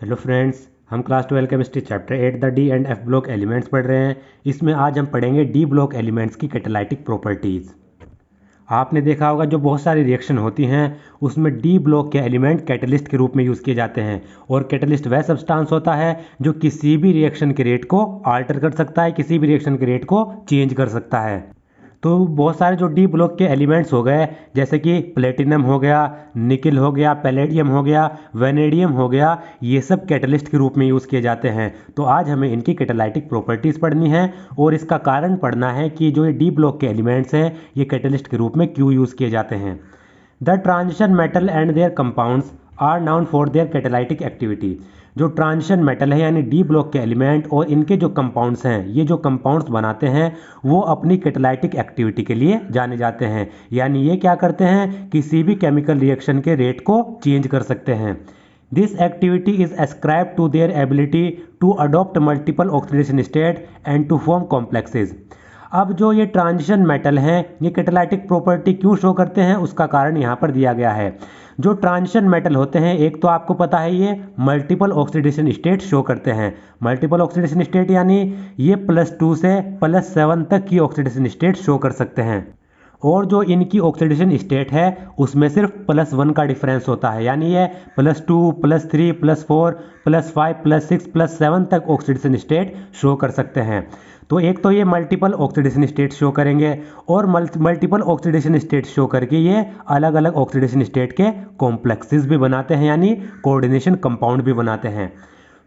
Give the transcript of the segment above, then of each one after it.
Hello friends, हम class 12 chemistry chapter 8 the D and F block elements पढ़ रहे हैं। इसमें आज हम पढ़ेंगे डी ब्लॉक एलिमेंट्स की कैटालाइटिक प्रॉपर्टीज़। आपने देखा होगा जो बहुत सारी रिएक्शन होती हैं उसमें डी ब्लॉक के एलिमेंट कैटलिस्ट के रूप में यूज़ किए जाते हैं। और कैटलिस्ट वह सब्सटेंस होता है जो किसी भी रिएक्शन के रेट को आल्टर कर सकता है, किसी भी रिएक्शन के रेट को चेंज कर सकता है। तो बहुत सारे जो डी ब्लॉक के एलिमेंट्स हो गए, जैसे कि प्लेटिनम हो गया, निकल हो गया, पैलेडियम हो गया, वेनेडियम हो गया, ये सब कैटलिस्ट के रूप में यूज़ किए जाते हैं। तो आज हमें इनकी कैटालाइटिक प्रॉपर्टीज़ पढ़नी है और इसका कारण पढ़ना है कि जो ये डी ब्लॉक के एलिमेंट्स हैं ये कैटलिस्ट के रूप में क्यों यूज़ किए जाते हैं। The transition metal and their compounds are known for their catalytic activity. जो ट्रांजिशन मेटल है यानी डी ब्लॉक के एलिमेंट और इनके जो कंपाउंड्स हैं, ये जो कंपाउंड्स बनाते हैं वो अपनी कैटालाइटिक एक्टिविटी के लिए जाने जाते हैं। यानी ये क्या करते हैं, किसी भी केमिकल रिएक्शन के रेट को चेंज कर सकते हैं। This activity is ascribe to their ability to adopt multiple oxidation state and to form complexes. अब जो ये ट्रांजिशन मेटल हैं ये कैटालाइटिक प्रॉपर्टी क्यों शो करते हैं उसका कारण यहाँ पर दिया गया है। जो ट्रांजिशन मेटल होते हैं, एक तो आपको पता है ये मल्टीपल ऑक्सीडेशन स्टेट शो करते हैं। मल्टीपल ऑक्सीडेशन स्टेट यानी ये +2 से +7 तक की ऑक्सीडेशन स्टेट शो कर सकते हैं। और जो इनकी ऑक्सीडेशन स्टेट है उसमें सिर्फ +1 का डिफरेंस होता है, यानी ये +2 +3 +4 +5 +6 +7 तक ऑक्सीडेशन स्टेट शो कर सकते हैं। तो एक तो ये मल्टीपल ऑक्सीडेशन स्टेट शो करेंगे और मल्टीपल ऑक्सीडेशन स्टेट शो करके ये अलग अलग ऑक्सीडेशन स्टेट के कॉम्प्लेक्सेस भी बनाते हैं, यानी कोऑर्डिनेशन कंपाउंड भी बनाते हैं।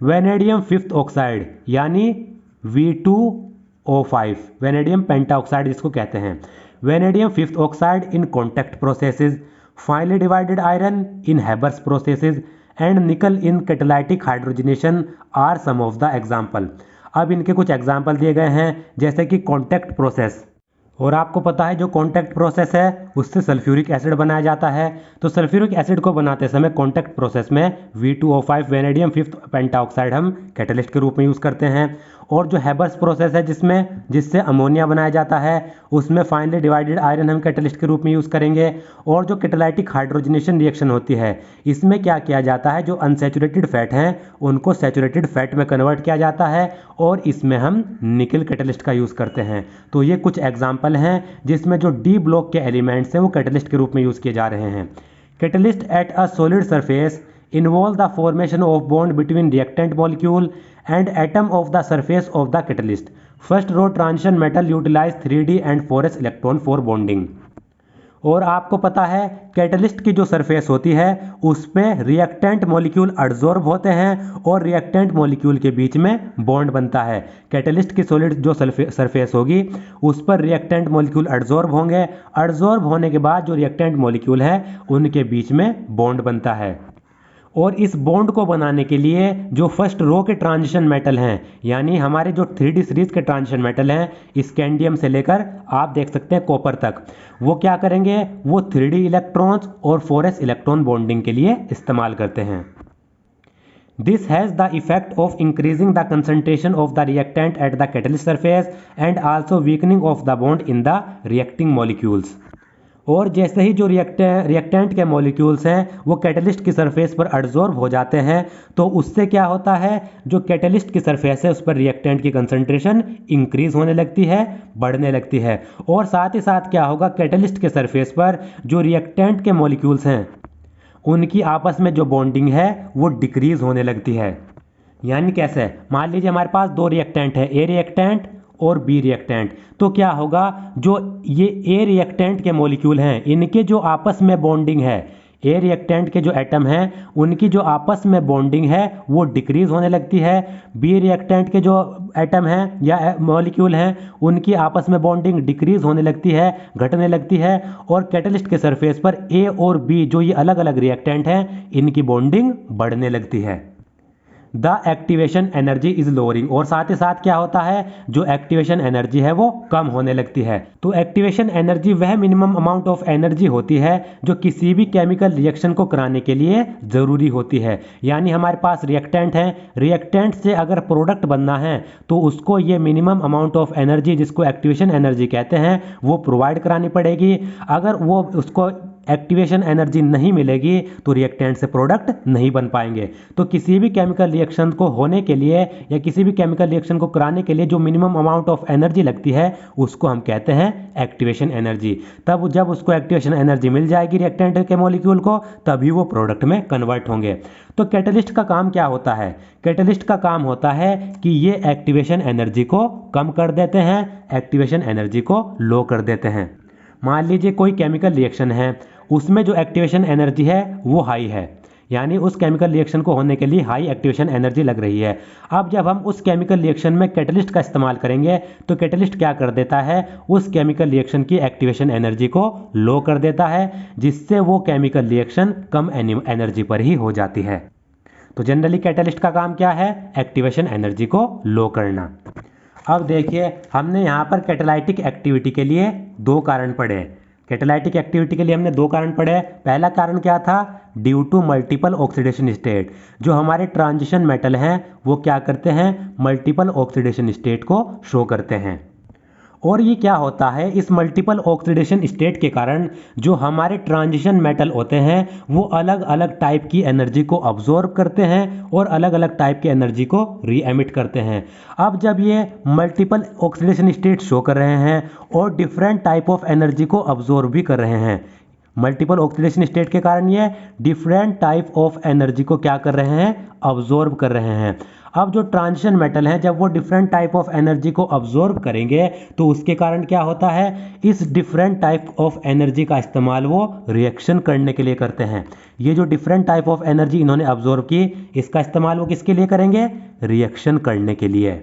वेनेडियम फिफ्थ ऑक्साइड यानी V2O5, वेनेडियम पेंटाऑक्साइड जिसको कहते हैं। Vanadium fifth oxide in contact processes, finally divided iron in Haber's processes and nickel in catalytic hydrogenation are some of the example. अब इनके कुछ एग्जाम्पल दिए गए हैं, जैसे कि कॉन्टैक्ट प्रोसेस। और आपको पता है जो कॉन्टैक्ट प्रोसेस है उससे सल्फ्यूरिक एसिड बनाया जाता है। तो सल्फ्यूरिक एसिड को बनाते समय कॉन्टैक्ट प्रोसेस में V2O5 वेनेडियम फिफ्थ पेंटाऑक्साइड हम कैटलिस्ट के रूप में यूज़ करते हैं। और जो हैबर्स प्रोसेस है जिससे अमोनिया बनाया जाता है उसमें फाइनली डिवाइडेड आयरन हम कैटलिस्ट के रूप में यूज़ करेंगे। और जो कैटालाइटिक हाइड्रोजनेशन रिएक्शन होती है इसमें क्या किया जाता है, जो अनसैचुरेटेड फैट हैं उनको सैचुरेटेड फैट में कन्वर्ट किया जाता है और इसमें हम निकल कैटलिस्ट का यूज़ करते हैं। तो ये कुछ एग्जाम्पल हैं जिसमें जो डी ब्लॉक के एलिमेंट्स हैं वो कैटलिस्ट के रूप में यूज़ किए जा रहे हैं। Catalyst at a solid surface involve the formation of bond between reactant molecule and atom of the surface of the catalyst. First row transition metal utilize 3d and 4s electron for bonding. और आपको पता है catalyst की जो surface होती है उस पर रिएक्टेंट मॉलिक्यूल एडजॉर्ब होते हैं और रिएक्टेंट मॉलिक्यूल के बीच में बॉन्ड बनता है। कैटलिस्ट की सॉलिड जो सरफेस होगी उस पर रिएक्टेंट मॉलिक्यूल एडजॉर्ब होंगे, एडजॉर्ब होने के बाद जो रिएक्टेंट मॉलिक्यूल है उनके बीच में बॉन्ड बनता है। और इस बॉन्ड को बनाने के लिए जो फर्स्ट रो के ट्रांजिशन मेटल हैं, यानी हमारे जो 3D सीरीज के ट्रांजिशन मेटल हैं स्कैंडियम से लेकर आप देख सकते हैं कॉपर तक, वो क्या करेंगे, वो 3D इलेक्ट्रॉन्स और 4s इलेक्ट्रॉन बॉन्डिंग के लिए इस्तेमाल करते हैं। This has the effect of increasing the concentration of the reactant at the catalyst surface and also weakening of the bond in the reacting molecules. और जैसे ही जो रिएक्टेंट के मॉलिक्यूल्स हैं वो कैटलिस्ट की सरफेस पर एडजॉर्ब हो जाते हैं तो उससे क्या होता है, जो कैटलिस्ट की सरफेस है उस पर रिएक्टेंट की कंसंट्रेशन इंक्रीज होने लगती है, बढ़ने लगती है। और साथ ही साथ क्या होगा, कैटलिस्ट के सरफेस पर जो रिएक्टेंट के मॉलिक्यूल्स हैं उनकी आपस में जो बॉन्डिंग है वो डिक्रीज होने लगती है। यानी कैसे, मान लीजिए हमारे पास दो रिएक्टेंट है, ए रिएक्टेंट और बी रिएक्टेंट। तो क्या होगा, जो ये ए रिएक्टेंट के मॉलिक्यूल हैं इनके जो आपस में बॉन्डिंग है, ए रिएक्टेंट के जो एटम हैं उनकी जो आपस में बॉन्डिंग है वो डिक्रीज होने लगती है। बी रिएक्टेंट के जो एटम हैं या मॉलिक्यूल हैं उनकी आपस में बॉन्डिंग डिक्रीज होने लगती है, घटने लगती है। और कैटलिस्ट के सरफेस पर ए और बी जो ये अलग अलग रिएक्टेंट हैं इनकी बॉन्डिंग बढ़ने लगती है। The activation energy is lowering, और साथ ही साथ क्या होता है, जो एक्टिवेशन एनर्जी है वो कम होने लगती है। तो एक्टिवेशन एनर्जी वह मिनिमम अमाउंट ऑफ एनर्जी होती है जो किसी भी केमिकल रिएक्शन को कराने के लिए ज़रूरी होती है। यानी हमारे पास रिएक्टेंट है, रिएक्टेंट से अगर प्रोडक्ट बनना है तो उसको ये मिनिमम अमाउंट ऑफ एनर्जी जिसको एक्टिवेशन एनर्जी कहते हैं वो प्रोवाइड करानी पड़ेगी। अगर वो उसको एक्टिवेशन एनर्जी नहीं मिलेगी तो रिएक्टेंट से प्रोडक्ट नहीं बन पाएंगे। तो किसी भी केमिकल रिएक्शन को होने के लिए या किसी भी केमिकल रिएक्शन को कराने के लिए जो मिनिमम अमाउंट ऑफ एनर्जी लगती है उसको हम कहते हैं एक्टिवेशन एनर्जी। तब जब उसको एक्टिवेशन एनर्जी मिल जाएगी रिएक्टेंट के मॉलिक्यूल को, तभी वो प्रोडक्ट में कन्वर्ट होंगे। तो कैटलिस्ट का काम क्या होता है? कैटलिस्ट का काम होता है कि ये एक्टिवेशन एनर्जी को कम कर देते हैं, एक्टिवेशन एनर्जी को लो कर देते हैं। मान लीजिए कोई केमिकल रिएक्शन है, उसमें जो एक्टिवेशन एनर्जी है वो हाई है, यानी उस केमिकल रिएक्शन को होने के लिए हाई एक्टिवेशन एनर्जी लग रही है। अब जब हम उस केमिकल रिएक्शन में कैटलिस्ट का इस्तेमाल करेंगे तो कैटलिस्ट क्या कर देता है, उस केमिकल रिएक्शन की एक्टिवेशन एनर्जी को लो कर देता है, जिससे वो केमिकल रिएक्शन कम एनर्जी पर ही हो जाती है। तो जनरली कैटलिस्ट का काम क्या है? एक्टिवेशन एनर्जी को लो करना। अब देखिए, हमने यहाँ पर कैटालाइटिक एक्टिविटी के लिए दो कारण पढ़े। कैटालाइटिक एक्टिविटी के लिए हमने दो कारण पढ़े। पहला कारण क्या था? Due to multiple oxidation state. जो हमारे ट्रांजिशन मेटल हैं वो क्या करते हैं? मल्टीपल ऑक्सीडेशन स्टेट को शो करते हैं। और ये क्या होता है, इस मल्टीपल ऑक्सीडेशन स्टेट के कारण जो हमारे ट्रांजिशन मेटल होते हैं वो अलग अलग टाइप की एनर्जी को अब्जॉर्ब करते हैं और अलग अलग टाइप की एनर्जी को री एमिट करते हैं। अब जब ये मल्टीपल ऑक्सीडेशन स्टेट शो कर रहे हैं और डिफरेंट टाइप ऑफ एनर्जी को अब्जॉर्ब भी कर रहे हैं, मल्टीपल ऑक्सीडेशन स्टेट के कारण ये डिफरेंट टाइप ऑफ एनर्जी को क्या कर रहे हैं? अब्जॉर्ब कर रहे हैं। अब जो ट्रांजिशन मेटल हैं जब वो डिफरेंट टाइप ऑफ एनर्जी को अब्जॉर्ब करेंगे तो उसके कारण क्या होता है, इस डिफरेंट टाइप ऑफ एनर्जी का इस्तेमाल वो रिएक्शन करने के लिए करते हैं। ये जो डिफरेंट टाइप ऑफ एनर्जी इन्होंने अब्जॉर्ब की, इसका इस्तेमाल वो किसके लिए करेंगे? रिएक्शन करने के लिए।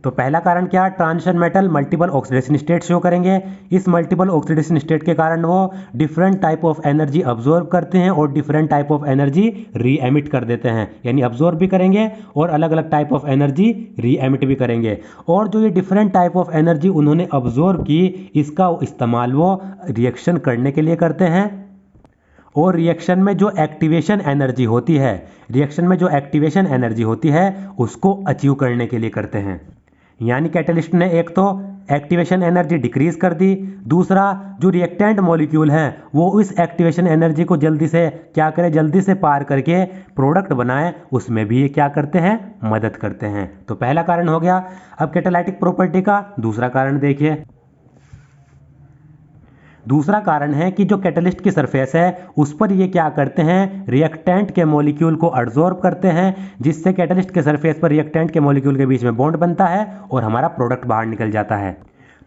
तो पहला कारण क्या? Transition metal multiple oxidation state show करेंगे। इस मल्टीपल ऑक्सीडेशन स्टेट के कारण वो different type of energy absorb करते हैं और डिफरेंट टाइप ऑफ एनर्जी री एमिट कर देते हैं, यानी अब्जॉर्ब भी करेंगे और अलग अलग टाइप ऑफ एनर्जी री एमिट भी करेंगे। और जो ये डिफरेंट टाइप ऑफ एनर्जी उन्होंने अब्जॉर्ब की, इसका इस्तेमाल वो रिएक्शन करने के लिए करते हैं। और रिएक्शन में जो एक्टिवेशन एनर्जी होती है, रिएक्शन में जो एक्टिवेशन एनर्जी होती है उसको अचीव करने के लिए करते हैं। यानी कैटलिस्ट ने एक तो एक्टिवेशन एनर्जी डिक्रीज कर दी, दूसरा जो रिएक्टेंट मॉलिक्यूल हैं वो इस एक्टिवेशन एनर्जी को जल्दी से क्या करें, जल्दी से पार करके प्रोडक्ट बनाएं, उसमें भी ये क्या करते हैं? मदद करते हैं। तो पहला कारण हो गया। अब कैटालाइटिक प्रॉपर्टी का दूसरा कारण देखिए। दूसरा कारण है कि जो कैटलिस्ट की सरफेस है उस पर ये क्या करते हैं? रिएक्टेंट के मॉलिक्यूल को अब्जॉर्ब करते हैं, जिससे कैटलिस्ट के सरफेस पर रिएक्टेंट के मॉलिक्यूल के बीच में बॉन्ड बनता है और हमारा प्रोडक्ट बाहर निकल जाता है।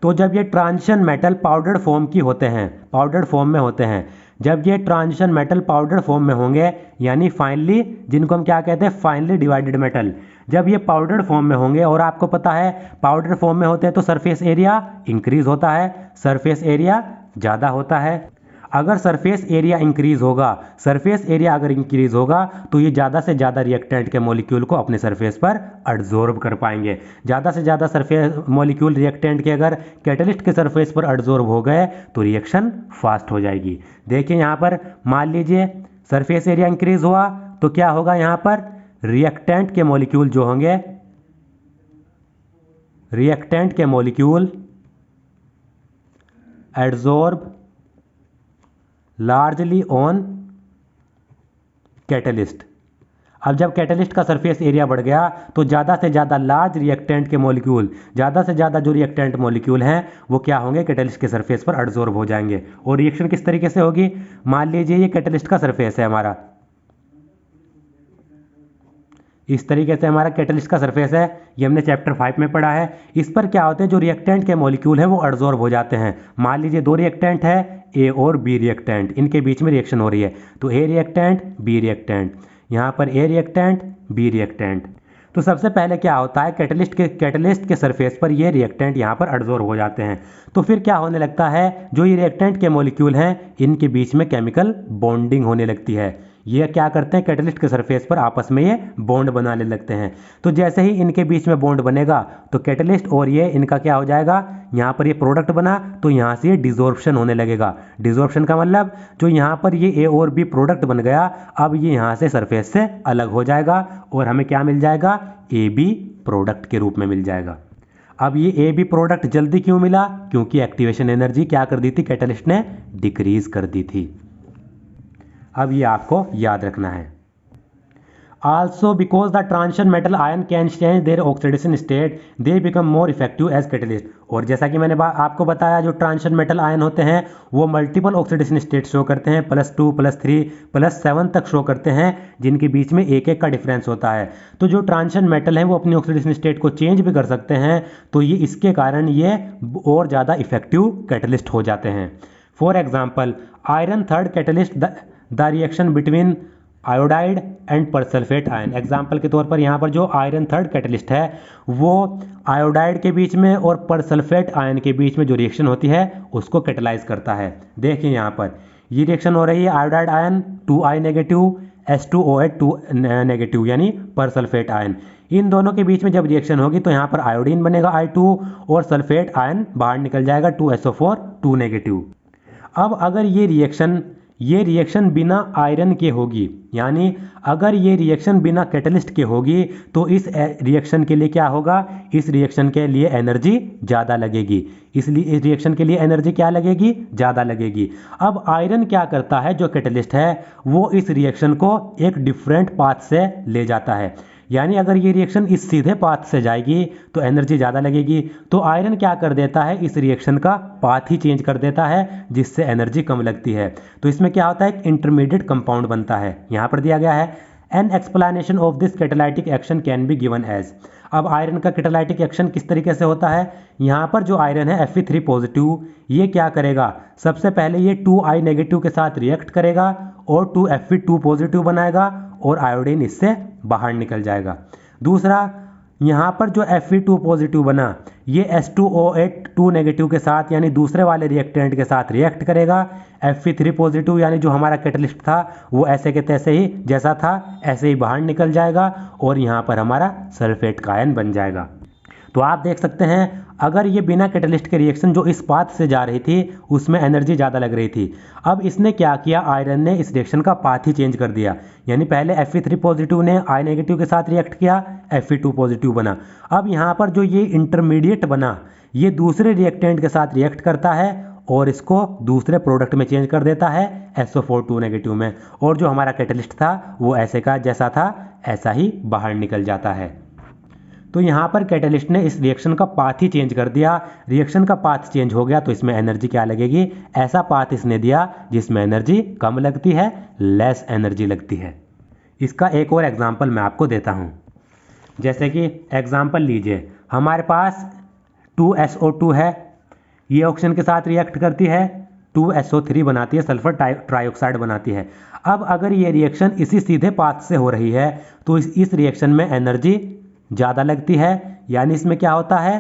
तो जब ये ट्रांजिशन मेटल पाउडर्ड फॉर्म की होते हैं, पाउडर्ड फॉर्म में होते हैं, जब ये ट्रांजिशन मेटल पाउडर फॉर्म में होंगे, यानी फाइनली, जिनको हम क्या कहते हैं? फाइनली डिवाइडेड मेटल, जब ये पाउडर फॉर्म में होंगे, और आपको पता है पाउडर फॉर्म में होते हैं तो सरफेस एरिया इंक्रीज होता है, सरफेस एरिया ज़्यादा होता है। अगर सरफेस एरिया इंक्रीज होगा, सरफेस एरिया अगर इंक्रीज होगा तो ये ज़्यादा से ज़्यादा रिएक्टेंट के मॉलिक्यूल को अपने सरफेस पर अब्जॉर्ब कर पाएंगे। ज़्यादा से ज़्यादा सरफेस मॉलिक्यूल रिएक्टेंट के अगर कैटलिस्ट के सरफेस पर अब्जॉर्ब हो गए तो रिएक्शन फास्ट हो जाएगी। देखिए यहाँ पर मान लीजिए सरफेस एरिया इंक्रीज हुआ तो क्या होगा? यहाँ पर रिएक्टेंट के मॉलिक्यूल जो होंगे, रिएक्टेंट के molecule absorb largely on catalyst. अब जब कैटलिस्ट का सरफेस एरिया बढ़ गया तो ज़्यादा से ज़्यादा लार्ज रिएक्टेंट के मॉलिक्यूल, ज़्यादा से ज़्यादा जो रिएक्टेंट मॉलिक्यूल हैं वो क्या होंगे? कैटलिस्ट के सरफेस पर अब्जॉर्ब हो जाएंगे। और रिएक्शन किस तरीके से होगी? मान लीजिए ये कैटलिस्ट का सरफेस है हमारा, इस तरीके से हमारा कैटलिस्ट का सरफेस है, ये हमने चैप्टर 5 में पढ़ा है। इस पर क्या होते हैं? जो रिएक्टेंट के मॉलिक्यूल हैं वो अब्जॉर्ब हो जाते हैं। मान लीजिए दो रिएक्टेंट है, ए और बी रिएक्टेंट, इनके बीच में रिएक्शन हो रही है, तो ए रिएक्टेंट बी रिएक्टेंट, यहाँ पर ए रिएक्टेंट बी रिएक्टेंट। तो सबसे पहले क्या होता है? कैटलिस्ट के सरफेस पर ये रिएक्टेंट यहाँ पर अब्जॉर्ब हो जाते हैं। तो फिर क्या होने लगता है? जो ये रिएक्टेंट के मॉलिक्यूल हैं इनके बीच में केमिकल बॉन्डिंग होने लगती है। ये क्या करते हैं? कैटलिस्ट के सरफेस पर आपस में ये बॉन्ड बनाने लगते हैं। तो जैसे ही इनके बीच में बॉन्ड बनेगा तो कैटलिस्ट और ये इनका क्या हो जाएगा? यहाँ पर ये प्रोडक्ट बना तो यहाँ से ये डिसॉर्प्शन होने लगेगा। डिसॉर्प्शन का मतलब जो यहाँ पर ये ए और बी प्रोडक्ट बन गया, अब ये यहाँ से सरफेस से अलग हो जाएगा और हमें क्या मिल जाएगा? ए बी प्रोडक्ट के रूप में मिल जाएगा। अब ये ए बी प्रोडक्ट जल्दी क्यों मिला? क्योंकि एक्टिवेशन एनर्जी क्या कर दी थी कैटलिस्ट ने? डिक्रीज कर दी थी। अब ये आपको याद रखना है। Also because the transition metal ion can change their oxidation state, they become more effective as catalyst। और जैसा कि मैंने आपको बताया, जो ट्रांजिशन मेटल आयन होते हैं वो मल्टीपल ऑक्सीडेशन स्टेट शो करते हैं, +2 +3 +7 तक शो करते हैं, जिनके बीच में एक एक का डिफरेंस होता है। तो जो ट्रांजिशन मेटल हैं वो अपनी ऑक्सीडेशन स्टेट को चेंज भी कर सकते हैं, तो ये इसके कारण ये और ज़्यादा इफेक्टिव कैटलिस्ट हो जाते हैं। For example iron third catalyst the reaction between iodide and persulphate ion. Example के तौर पर यहाँ पर जो आयरन थर्ड कैटलिस्ट है वो आयोडाइड के बीच में और परसल्फेट आयन के बीच में जो रिएक्शन होती है उसको कैटलाइज करता है। देखिए यहाँ पर ये रिएक्शन हो रही है, iodide ion 2I negative H2OH 2 negative यानी परसल्फेट आयन, इन दोनों के बीच में जब रिएक्शन होगी तो यहाँ पर आयोडीन बनेगा I2 और सल्फेट आयन बाहर निकल जाएगा 2SO4 2 नेगेटिव। अब अगर ये रिएक्शन बिना आयरन के होगी, यानी अगर ये रिएक्शन बिना कैटलिस्ट के होगी तो इस रिएक्शन के लिए क्या होगा? इस रिएक्शन के लिए एनर्जी ज़्यादा लगेगी, इसलिए इस रिएक्शन के लिए एनर्जी क्या लगेगी? ज़्यादा लगेगी। अब आयरन क्या करता है, जो कैटलिस्ट है वो इस रिएक्शन को एक डिफरेंट पाथ से ले जाता है, यानी अगर ये रिएक्शन इस सीधे पाथ से जाएगी तो एनर्जी ज़्यादा लगेगी, तो आयरन क्या कर देता है? इस रिएक्शन का पाथ ही चेंज कर देता है, जिससे एनर्जी कम लगती है। तो इसमें क्या होता है? एक इंटरमीडिएट कंपाउंड बनता है। यहाँ पर दिया गया है an explanation of this catalytic action can be given as. अब आयरन का कैटालिटिक एक्शन किस तरीके से होता है? यहाँ पर जो आयरन है Fe3 पॉजिटिव, ये क्या करेगा? सबसे पहले ये 2I नेगेटिव के साथ रिएक्ट करेगा और 2Fe2 पॉजिटिव बनाएगा और आयोडीन इससे बाहर निकल जाएगा। दूसरा, यहाँ पर जो Fe2 पॉजिटिव बना ये H2OH 2 नेगेटिव के साथ यानी दूसरे वाले रिएक्टेंट के साथ रिएक्ट करेगा। Fe3 पॉजिटिव यानी जो हमारा कैटलिस्ट था वो ऐसे के तैसे ही जैसा था ऐसे ही बाहर निकल जाएगा और यहाँ पर हमारा सल्फेट का आयन बन जाएगा। तो आप देख सकते हैं अगर ये बिना कैटलिस्ट के रिएक्शन जो इस पाथ से जा रही थी उसमें एनर्जी ज़्यादा लग रही थी। अब इसने क्या किया? आयरन ने इस रिएक्शन का पाथ ही चेंज कर दिया, यानी पहले Fe3 पॉजिटिव ने I नेगेटिव के साथ रिएक्ट किया, Fe2 पॉजिटिव बना। अब यहाँ पर जो ये इंटरमीडिएट बना ये दूसरे रिएक्टेंट के साथ रिएक्ट करता है और इसको दूसरे प्रोडक्ट में चेंज कर देता है SO4 2 नेगेटिव में, और जो हमारा कैटलिस्ट था वो ऐसे का जैसा था ऐसा ही बाहर निकल जाता है। तो यहाँ पर कैटलिस्ट ने इस रिएक्शन का पाथ ही चेंज कर दिया। रिएक्शन का पाथ चेंज हो गया तो इसमें एनर्जी क्या लगेगी? ऐसा पाथ इसने दिया जिसमें एनर्जी कम लगती है, लेस एनर्जी लगती है। इसका एक और एग्जांपल मैं आपको देता हूँ। जैसे कि एग्जांपल लीजिए, हमारे पास 2SO2 है, ये ऑक्सीजन के साथ रिएक्ट करती है, 2SO3 बनाती है, सल्फर ट्राइऑक्साइड बनाती है। अब अगर ये रिएक्शन इसी सीधे पाथ से हो रही है तो इस रिएक्शन में एनर्जी ज़्यादा लगती है, यानी इसमें क्या होता है?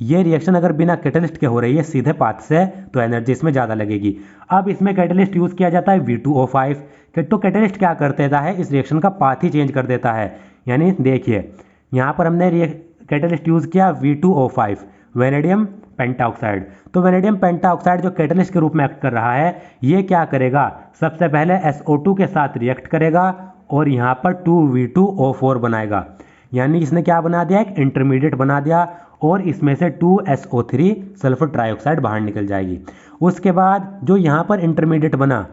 ये रिएक्शन अगर बिना कैटलिस्ट के हो रही है सीधे पाथ से तो एनर्जी इसमें ज़्यादा लगेगी। अब इसमें कैटलिस्ट यूज़ किया जाता है V2O5। तो कैटलिस्ट क्या कर देता है? इस रिएक्शन का पाथ ही चेंज कर देता है। यानी देखिए यहाँ पर हमने कैटलिस्ट यूज़ किया V2O5 वेनेडियम पेंटाऑक्साइड। तो वेनेडियम पेंटाऑक्साइड जो कैटलिस्ट के रूप में एक्ट कर रहा है ये क्या करेगा? सबसे पहले SO2 के साथ रिएक्ट करेगा और यहाँ पर 2V2O4 बनाएगा, यानी इसने क्या बना दिया? एक इंटरमीडिएट बना दिया और इसमें से 2SO3 सल्फर ट्राइऑक्साइड बाहर निकल जाएगी। उसके बाद जो यहाँ पर इंटरमीडिएट बना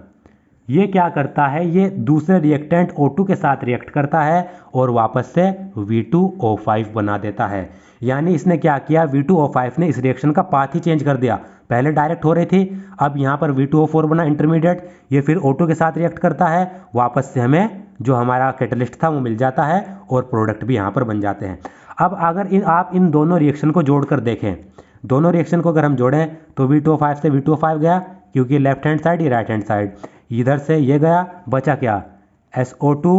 ये क्या करता है? ये दूसरे रिएक्टेंट O2 के साथ रिएक्ट करता है और वापस से V2O5 बना देता है। यानी इसने क्या किया? V2O5 ने इस रिएक्शन का पाथ ही चेंज कर दिया। पहले डायरेक्ट हो रही थी, अब यहाँ पर V2O4 बना इंटरमीडिएट, ये फिर O2 के साथ रिएक्ट करता है, वापस से हमें जो हमारा कैटलिस्ट था वो मिल जाता है और प्रोडक्ट भी यहाँ पर बन जाते हैं। अब अगर आप इन दोनों रिएक्शन को जोड़कर देखें, दोनों रिएक्शन को अगर हम जोड़ें तो V2O5 से V2O5 गया, क्योंकि लेफ्ट हैंड साइड ये राइट हैंड साइड, इधर से ये गया, बचा क्या? SO2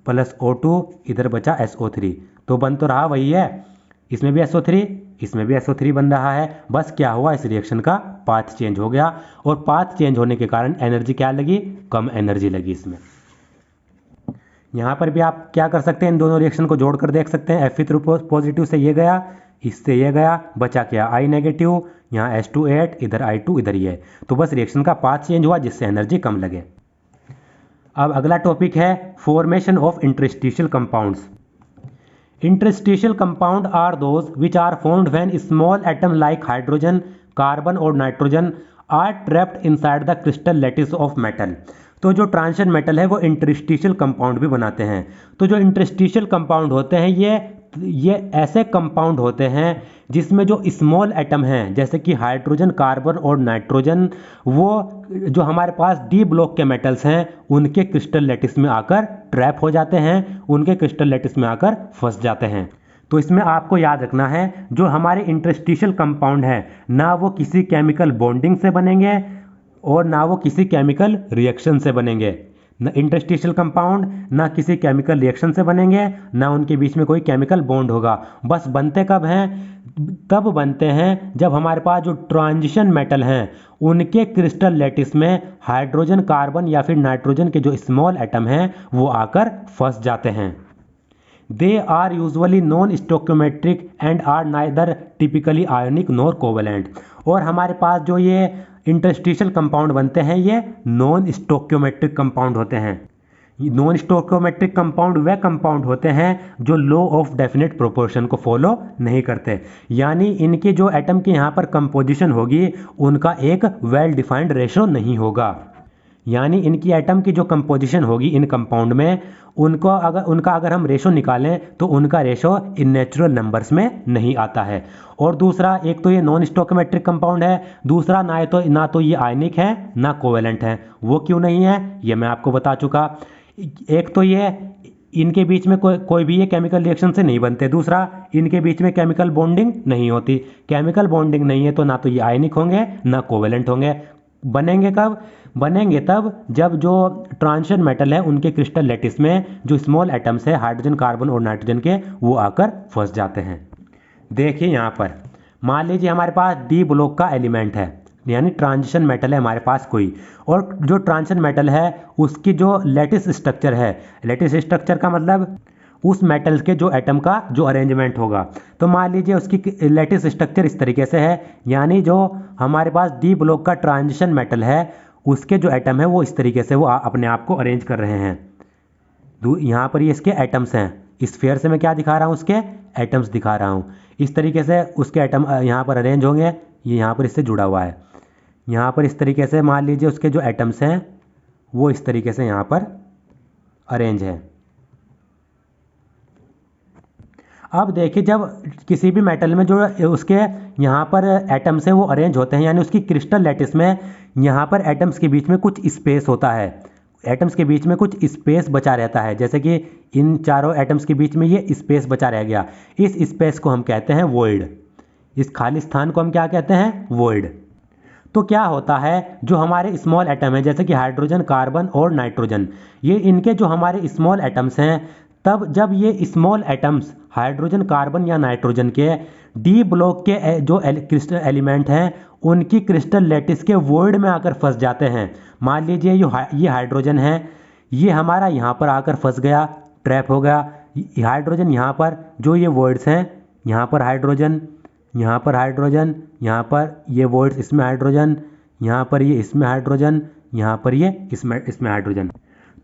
+ O2, इधर बचा SO3। तो बन तो रहा वही है, इसमें भी SO3 इसमें भी SO3 बन रहा है, बस क्या हुआ? इस रिएक्शन का पाथ चेंज हो गया और पाथ चेंज होने के कारण एनर्जी क्या लगी? कम एनर्जी लगी इसमें। यहाँ पर भी आप क्या कर सकते हैं? इन दोनों रिएक्शन को जोड़कर देख सकते हैं। Fe3 पॉजिटिव से ये गया, इससे ये गया, बचा क्या? I नेगेटिव, यहाँ H2OH, इधर I2, इधर ये, तो बस रिएक्शन का पाथ चेंज हुआ जिससे एनर्जी कम लगे। अब अगला टॉपिक है formation of interstitial compounds. Interstitial compound are those which are formed when small atom like hydrogen, carbon और nitrogen are trapped inside the crystal lattice of metal. तो जो ट्रांजिशन मेटल है वो इंटरस्टिशियल कंपाउंड भी बनाते हैं। तो जो इंटरस्टिशियल कंपाउंड होते हैं ये ऐसे कंपाउंड होते हैं जिसमें जो स्मॉल एटम हैं जैसे कि हाइड्रोजन, कार्बन और नाइट्रोजन, वो जो हमारे पास डी ब्लॉक के मेटल्स हैं उनके क्रिस्टल लैटिस में आकर ट्रैप हो जाते हैं, उनके क्रिस्टल लैटिस में आकर फंस जाते हैं। तो इसमें आपको याद रखना है जो हमारे इंटरस्टिशियल कंपाउंड है ना वो किसी केमिकल बॉन्डिंग से बनेंगे और ना वो किसी केमिकल रिएक्शन से बनेंगे। न इंटरस्टिशियल कंपाउंड ना किसी केमिकल रिएक्शन से बनेंगे, ना उनके बीच में कोई केमिकल बॉन्ड होगा। बस बनते कब हैं? तब बनते हैं जब हमारे पास जो ट्रांजिशन मेटल हैं उनके क्रिस्टल लैटिस में हाइड्रोजन, कार्बन या फिर नाइट्रोजन के जो स्मॉल एटम हैं वो आकर फंस जाते हैं। They are usually non stoichiometric and are neither typically ionic nor covalent. और हमारे पास जो ये इंटरस्टिशियल कंपाउंड बनते हैं ये नॉन स्टोक्योमेट्रिक कंपाउंड होते हैं। नॉन स्टोक्योमेट्रिक कंपाउंड वे कंपाउंड होते हैं जो लॉ ऑफ डेफिनेट प्रोपोर्शन को फॉलो नहीं करते, यानी इनके जो एटम की यहाँ पर कंपोजिशन होगी उनका एक वेल डिफाइंड रेशो नहीं होगा। यानी इनकी एटम की जो कंपोजिशन होगी इन कंपाउंड में उनका अगर हम रेशो निकालें तो उनका रेशो इन नेचुरल नंबर्स में नहीं आता है। और दूसरा, एक तो ये नॉन स्टोक्योमेट्रिक कंपाउंड है, दूसरा ना तो ये आयनिक है ना कोवेलेंट है। वो क्यों नहीं है ये मैं आपको बता चुका। एक तो ये इनके बीच में कोई भी ये केमिकल रिएक्शन से नहीं बनते, दूसरा इनके बीच में केमिकल बॉन्डिंग नहीं होती। केमिकल बॉन्डिंग नहीं है तो ना तो ये आयनिक होंगे ना कोवेलेंट होंगे। बनेंगे कब? बनेंगे तब जब जो ट्रांजिशन मेटल है उनके क्रिस्टल लैटिस में जो स्मॉल एटम्स है हाइड्रोजन, कार्बन और नाइट्रोजन के वो आकर फंस जाते हैं। देखिए यहाँ पर मान लीजिए हमारे पास डी ब्लॉक का एलिमेंट है, यानी ट्रांजिशन मेटल है हमारे पास कोई, और जो ट्रांजिशन मेटल है उसकी जो लैटिस स्ट्रक्चर है, लैटिस स्ट्रक्चर का मतलब उस मेटल के जो एटम का जो अरेंजमेंट होगा। तो मान लीजिए उसकी लैटिस स्ट्रक्चर इस तरीके से है, यानी जो हमारे पास डी ब्लॉक का ट्रांजिशन मेटल है उसके जो एटम है वो इस तरीके से वो अपने आप को अरेंज कर रहे हैं। यहाँ पर ये इसके एटम्स हैं, इस स्फीयर से मैं क्या दिखा रहा हूँ? उसके एटम्स दिखा रहा हूँ। इस तरीके से उसके एटम यहाँ पर अरेंज होंगे, ये यहाँ पर इससे जुड़ा हुआ है। यहाँ पर इस तरीके से मान लीजिए उसके जो एटम्स हैं वो इस तरीके से यहाँ पर अरेंज है। अब देखिए जब किसी भी मेटल में जो उसके यहाँ पर एटम्स हैं वो अरेंज होते हैं, यानी उसकी क्रिस्टल लैटिस में यहाँ पर एटम्स के बीच में कुछ स्पेस होता है, एटम्स के बीच में कुछ स्पेस बचा रहता है। जैसे कि इन चारों एटम्स के बीच में ये स्पेस बचा रह गया, इस स्पेस को हम कहते हैं वॉइड। इस खाली स्थान को हम क्या कहते हैं? वॉइड। तो क्या होता है, जो हमारे स्मॉल एटम है जैसे कि हाइड्रोजन, कार्बन और नाइट्रोजन, ये इनके जो हमारे स्मॉल एटम्स हैं, तब जब ये स्मॉल एटम्स हाइड्रोजन, कार्बन या नाइट्रोजन के डी ब्लॉक के जो क्रिस्टल एलिमेंट हैं उनकी क्रिस्टल लैटिस के वॉइड में आकर फंस जाते हैं। मान लीजिए ये हाइड्रोजन है, ये हमारा यहाँ पर आकर फंस गया, ट्रैप हो गया। हाइड्रोजन यहाँ पर जो ये वॉइड्स हैं, यहाँ पर हाइड्रोजन, यहाँ पर हाइड्रोजन, यहाँ पर ये वॉइड्स, इसमें हाइड्रोजन, यहाँ पर ये इसमें हाइड्रोजन, यहाँ पर ये इसमें हाइड्रोजन।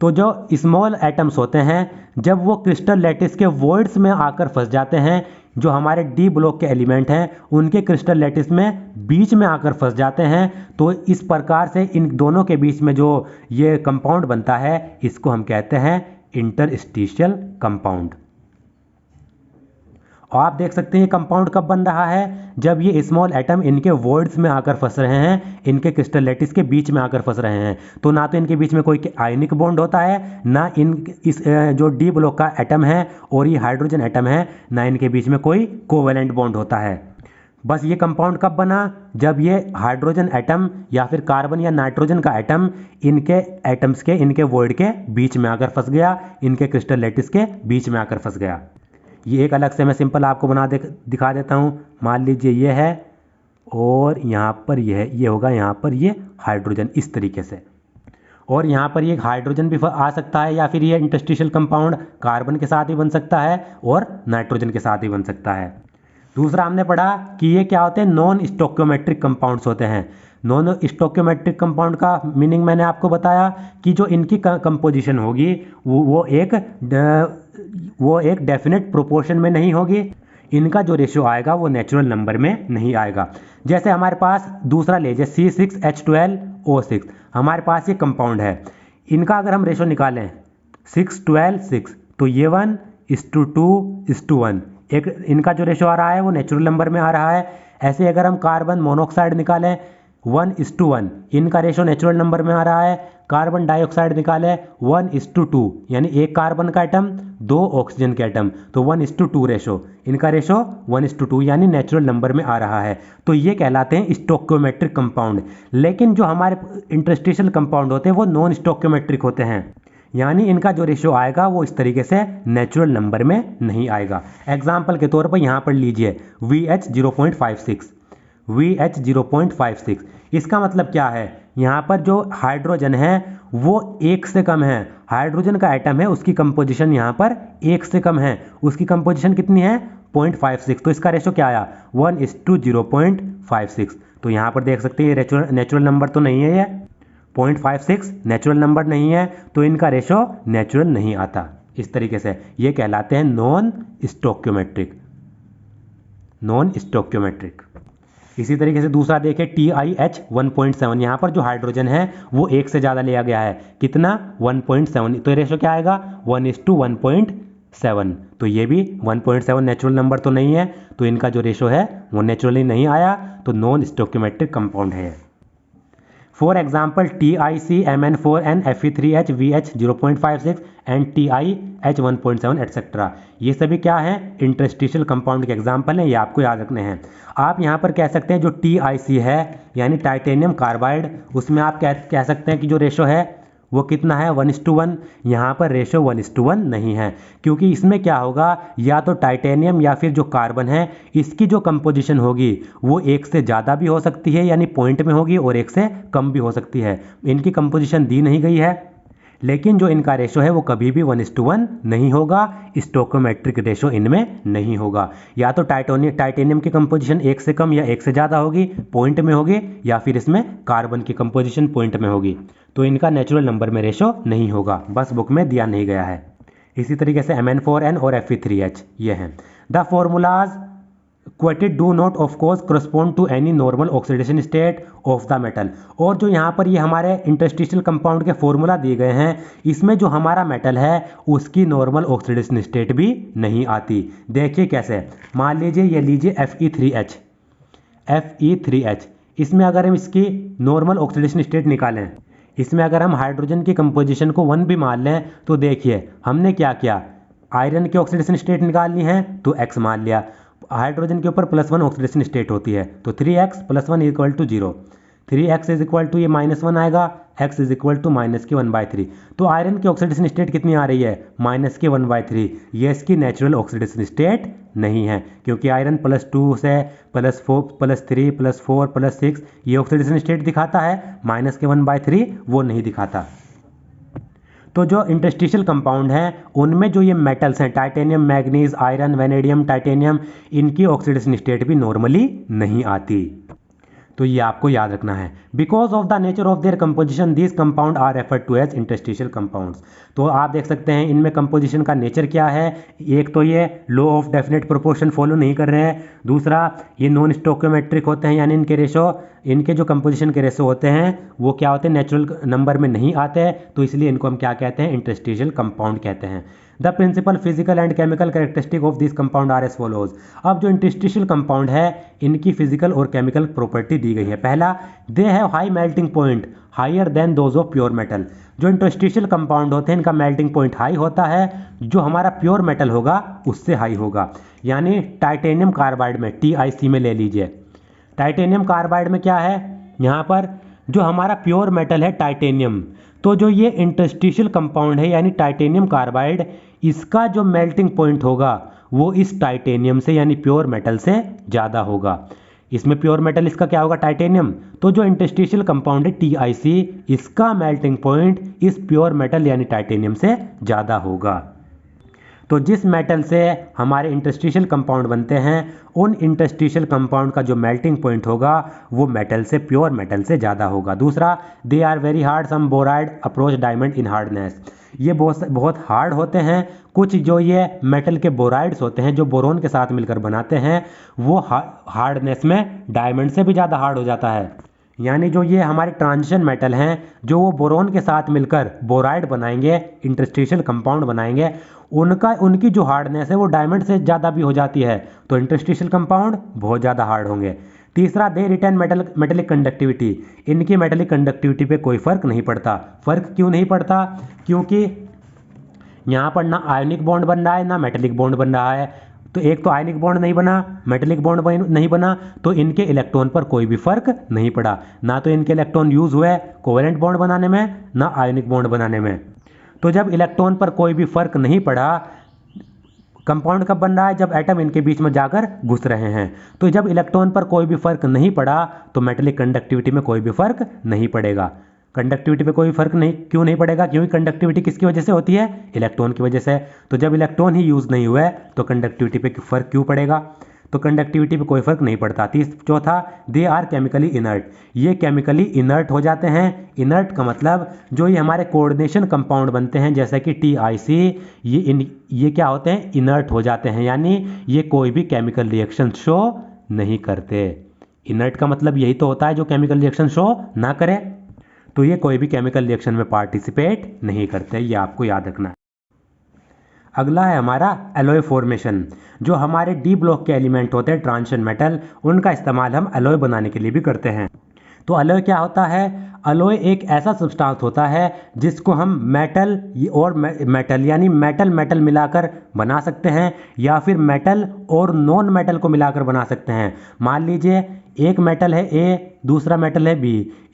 तो जो स्मॉल एटम्स होते हैं जब वो क्रिस्टल लैटिस के वॉइड्स में आकर फंस जाते हैं, जो हमारे डी ब्लॉक के एलिमेंट हैं उनके क्रिस्टल लैटिस में बीच में आकर फंस जाते हैं, तो इस प्रकार से इन दोनों के बीच में जो ये कंपाउंड बनता है इसको हम कहते हैं इंटरस्टिशियल कंपाउंड। और आप देख सकते हैं ये कंपाउंड कब बन रहा है? जब ये स्मॉल एटम इनके वॉइड्स में आकर फंस रहे हैं, इनके क्रिस्टल लैटिस के बीच में आकर फंस रहे हैं। तो ना तो इनके बीच में कोई आयनिक बॉन्ड होता है, ना इस जो डी ब्लॉक का एटम है और ये हाइड्रोजन एटम है, ना इनके बीच में कोई कोवेलेंट बॉन्ड होता है। बस ये कंपाउंड कब बना? जब ये हाइड्रोजन एटम या फिर कार्बन या नाइट्रोजन का एटम इनके एटम्स के, इनके वॉइड के बीच में आकर फंस गया, इनके क्रिस्टल लैटिस के बीच में आकर फंस गया। ये एक अलग से मैं सिंपल आपको दिखा देता हूँ। मान लीजिए ये है और यहाँ पर ये है, ये होगा यहाँ पर ये हाइड्रोजन इस तरीके से, और यहाँ पर ये हाइड्रोजन भी आ सकता है, या फिर ये इंटरस्टिशियल कंपाउंड कार्बन के साथ ही बन सकता है और नाइट्रोजन के साथ ही बन सकता है। दूसरा हमने पढ़ा कि ये क्या होते हैं? नॉन स्टोक्योमेट्रिक कंपाउंड्स होते हैं। नॉन स्टोक्योमेट्रिक कंपाउंड का मीनिंग मैंने आपको बताया कि जो इनकी कंपोजिशन होगी वो एक वो एक डेफिनेट प्रोपोर्शन में नहीं होगी, इनका जो रेशियो आएगा वो नेचुरल नंबर में नहीं आएगा। जैसे हमारे पास दूसरा ले जाए C6H12O6, हमारे पास ये कंपाउंड है, इनका अगर हम रेशियो निकालें 6-12-6 तो ये 1:2:1, एक इनका जो रेशियो आ रहा है वो नेचुरल नंबर में आ रहा है। ऐसे अगर हम कार्बन मोनोऑक्साइड निकालें 1:1, इनका रेशियो नेचुरल नंबर में आ रहा है। कार्बन डाइऑक्साइड निकालें 1:2, यानी एक कार्बन का एटम 2 ऑक्सीजन के एटम, तो 1:2 रेशो, इनका रेशो 1:2 यानी नेचुरल नंबर में आ रहा है। तो ये कहलाते हैं स्टोक्योमेट्रिक कंपाउंड। लेकिन जो हमारे इंटरस्टिशियल कंपाउंड होते हैं वो नॉन स्टोक्योमेट्रिक होते हैं, यानी इनका जो रेशियो आएगा वो इस तरीके से नेचुरल नंबर में नहीं आएगा। एग्जाम्पल के तौर पर यहाँ पर लीजिए VH0.56, VH0.56, इसका मतलब क्या है, यहाँ पर जो हाइड्रोजन है वो 1 से कम है, हाइड्रोजन का एटम है उसकी कंपोजिशन यहाँ पर 1 से कम है, उसकी कंपोजिशन कितनी है 0.56, तो इसका रेशो क्या आया 1:0.56। तो यहाँ पर देख सकते हैं ये नेचुरल नंबर तो नहीं है, ये 0.56 नेचुरल नंबर नहीं है, तो इनका रेशो नेचुरल नहीं आता। इस तरीके से ये कहलाते हैं नॉन स्टोक्योमेट्रिक, नॉन स्टोक्योमेट्रिक। इसी तरीके से दूसरा देखें TiH1.7, यहाँ पर जो हाइड्रोजन है वो 1 से ज़्यादा लिया गया है, कितना 1.7, तो रेशो क्या आएगा 1:1.7, तो ये भी 1.7 नेचुरल नंबर तो नहीं है, तो इनका जो रेशो है वो नेचुरली नहीं आया, तो नॉन स्टोक्योमेट्रिक कंपाउंड है। For example TiCMN4N Fe3H VH0.56 and TiH1.7 etcetera, ये सभी क्या है इंटरस्टिशियल कंपाउंड के एग्जाम्पल हैं, ये आपको याद रखने हैं। आप यहाँ पर कह सकते हैं जो TiC है यानी टाइटेनियम कार्बाइड, उसमें आप कह सकते हैं कि जो रेशो है वो कितना है 1:1, यहाँ पर रेशो 1:1 नहीं है, क्योंकि इसमें क्या होगा या तो टाइटेनियम या फिर जो कार्बन है इसकी जो कंपोजिशन होगी वो 1 से ज़्यादा भी हो सकती है यानी पॉइंट में होगी, और 1 से कम भी हो सकती है। इनकी कंपोजिशन दी नहीं गई है, लेकिन जो इनका रेशो है वो कभी भी 1:1 नहीं होगा, स्टोक्योमेट्रिक रेशो इनमें नहीं होगा। या तो टाइटेनियम की कंपोजिशन 1 से कम या 1 से ज़्यादा होगी, पॉइंट में होगी, या फिर इसमें कार्बन की कंपोजिशन पॉइंट में होगी, तो इनका नेचुरल नंबर में रेशो नहीं होगा, बस बुक में दिया नहीं गया है। इसी तरीके से Mn4N और Fe3H ये हैं। The formulas quoted do not of course correspond to any normal oxidation state of the metal, और जो यहाँ पर ये हमारे इंटरस्टिशियल कंपाउंड के फॉर्मूला दिए गए हैं इसमें जो हमारा मेटल है उसकी नॉर्मल ऑक्सीडेशन स्टेट भी नहीं आती। देखिए कैसे, मान लीजिए ये लीजिए Fe3H, Fe3H, इसमें अगर हम इसकी नॉर्मल ऑक्सीडेशन स्टेट निकालें, इसमें अगर हम हाइड्रोजन की कंपोजिशन को 1 भी मान लें, तो देखिए हमने क्या किया, आयरन की ऑक्सीडेशन स्टेट निकालनी है तो X मान लिया, हाइड्रोजन के ऊपर +1 ऑक्सीडेशन स्टेट होती है, तो 3x + 1 = 0, 3x = ये -1 आएगा, x = -1/3, तो आयरन की ऑक्सीडेशन स्टेट कितनी आ रही है -1/3, ये इसकी नेचुरल ऑक्सीडेशन स्टेट नहीं है, क्योंकि आयरन +2 से +4 +3 +4 +6 ये ऑक्सीडेशन स्टेट दिखाता है, -1/3 वो नहीं दिखाता। तो जो इंटरस्टिशियल कंपाउंड हैं उनमें जो ये मेटल्स हैं titanium, manganese, iron, vanadium, titanium, इनकी ऑक्सीडेशन स्टेट भी नॉर्मली नहीं आती, तो ये आपको याद रखना है। Because of the nature of their composition these compound are referred to as interstitial compounds. तो आप देख सकते हैं इनमें कंपोजिशन का नेचर क्या है, एक तो ये law of definite proportion follow नहीं कर रहे हैं, दूसरा ये नॉन स्टोक्योमेट्रिक होते हैं, यानी इनके रेशो, इनके जो कंपोजिशन के रेशो होते हैं वो क्या होते हैं नेचुरल नंबर में नहीं आते, तो इसलिए इनको हम क्या कहते हैं इंटरस्टिशियल कंपाउंड कहते हैं। The principal physical and chemical characteristic of this compound are as follows. अब जो इंटरस्टिशियल कंपाउंड है इनकी फिजिकल और केमिकल प्रॉपर्टी दी गई है। पहला, they have high melting point higher than those of pure metal. जो इंटरस्टिशियल कंपाउंड होते हैं इनका मेल्टिंग पॉइंट हाई होता है, जो हमारा प्योर मेटल होगा उससे हाई होगा। यानी टाइटेनियम कार्बाइड में TiC में ले लीजिए, टाइटेनियम कार्बाइड में क्या है, यहाँ पर जो हमारा प्योर मेटल है टाइटेनियम, तो जो ये इंटरस्टिशियल कंपाउंड है यानी टाइटेनियम कार्बाइड, इसका जो मेल्टिंग पॉइंट होगा वो इस टाइटेनियम से यानी प्योर मेटल से ज़्यादा होगा। इसमें प्योर मेटल इसका क्या होगा टाइटेनियम, तो जो इंटरस्टिशियल कंपाउंड है TiC, इसका मेल्टिंग पॉइंट इस प्योर मेटल यानी टाइटेनियम से ज़्यादा होगा। तो जिस मेटल से हमारे इंटरस्टिशियल कंपाउंड बनते हैं उन इंटरस्टिशियल कंपाउंड का जो मेल्टिंग पॉइंट होगा वो मेटल से, प्योर मेटल से ज़्यादा होगा। दूसरा, they are very hard, some boride approach diamond in hardness. ये बहुत बहुत हार्ड होते हैं। कुछ जो ये मेटल के बोराइड्स होते हैं जो बोरोन के साथ मिलकर बनाते हैं, वो हार्डनेस में डायमंड से भी ज़्यादा हार्ड हो जाता है। यानी जो ये हमारे ट्रांजिशन मेटल हैं जो वो बोरोन के साथ मिलकर बोराइड बनाएंगे, इंटरस्टिशियल कंपाउंड बनाएंगे, उनकी जो हार्डनेस है वो डायमंड से ज़्यादा भी हो जाती है, तो इंटरस्टिशियल कंपाउंड बहुत ज़्यादा हार्ड होंगे। तीसरा, दे रिटेन मेटेलिक कंडक्टिविटी। इनकी मेटेलिक कंडक्टिविटी पे कोई फ़र्क नहीं पड़ता। फ़र्क क्यों नहीं पड़ता? क्योंकि यहाँ पर ना आयनिक बॉन्ड बन रहा है ना मेटेलिक बॉन्ड बन रहा है। तो एक तो आयनिक बॉन्ड नहीं बना, मेटेलिक बॉन्ड नहीं बना, तो इनके इलेक्ट्रॉन पर कोई भी फर्क नहीं पड़ा। ना तो इनके इलेक्ट्रॉन यूज हुए कोवेलेंट बॉन्ड बनाने में, ना आयनिक बॉन्ड बनाने में। तो जब इलेक्ट्रॉन पर कोई भी फर्क नहीं पड़ा, कंपाउंड कब बन रहा है? जब एटम इनके बीच में जाकर घुस रहे हैं। तो जब इलेक्ट्रॉन पर कोई भी फर्क नहीं पड़ा तो मेटेलिक कंडक्टिविटी में कोई भी फर्क नहीं पड़ेगा। कंडक्टिविटी पे कोई फर्क नहीं क्यों नहीं पड़ेगा? क्योंकि कंडक्टिविटी किसकी वजह से होती है? इलेक्ट्रॉन की वजह से। तो जब इलेक्ट्रॉन ही यूज नहीं हुए तो कंडक्टिविटी पे फर्क क्यों पड़ेगा? तो कंडक्टिविटी पे कोई फर्क नहीं पड़ता। चौथा, दे आर केमिकली इनर्ट। ये केमिकली इनर्ट हो जाते हैं। इनर्ट का मतलब जो ये हमारे कोऑर्डिनेशन कंपाउंड बनते हैं जैसे कि TiC, ये क्या होते हैं? इनर्ट हो जाते हैं, यानी ये कोई भी केमिकल रिएक्शन शो नहीं करते। इनर्ट का मतलब यही तो होता है जो केमिकल रिएक्शन शो ना करे। तो ये कोई भी केमिकल रिएक्शन में पार्टिसिपेट नहीं करते, ये आपको याद रखना है। अगला है हमारा एलॉय फॉर्मेशन। जो हमारे डी ब्लॉक के एलिमेंट होते हैं ट्रांजिशन मेटल, उनका इस्तेमाल हम एलॉय बनाने के लिए भी करते हैं। तो एलॉय क्या होता है? एलॉय एक ऐसा सब्सटेंस होता है जिसको हम मेटल और मेटल यानी मेटल मेटल मिलाकर बना सकते हैं, या फिर मेटल और नॉन मेटल को मिलाकर बना सकते हैं। मान लीजिए एक मेटल है A, दूसरा मेटल है B,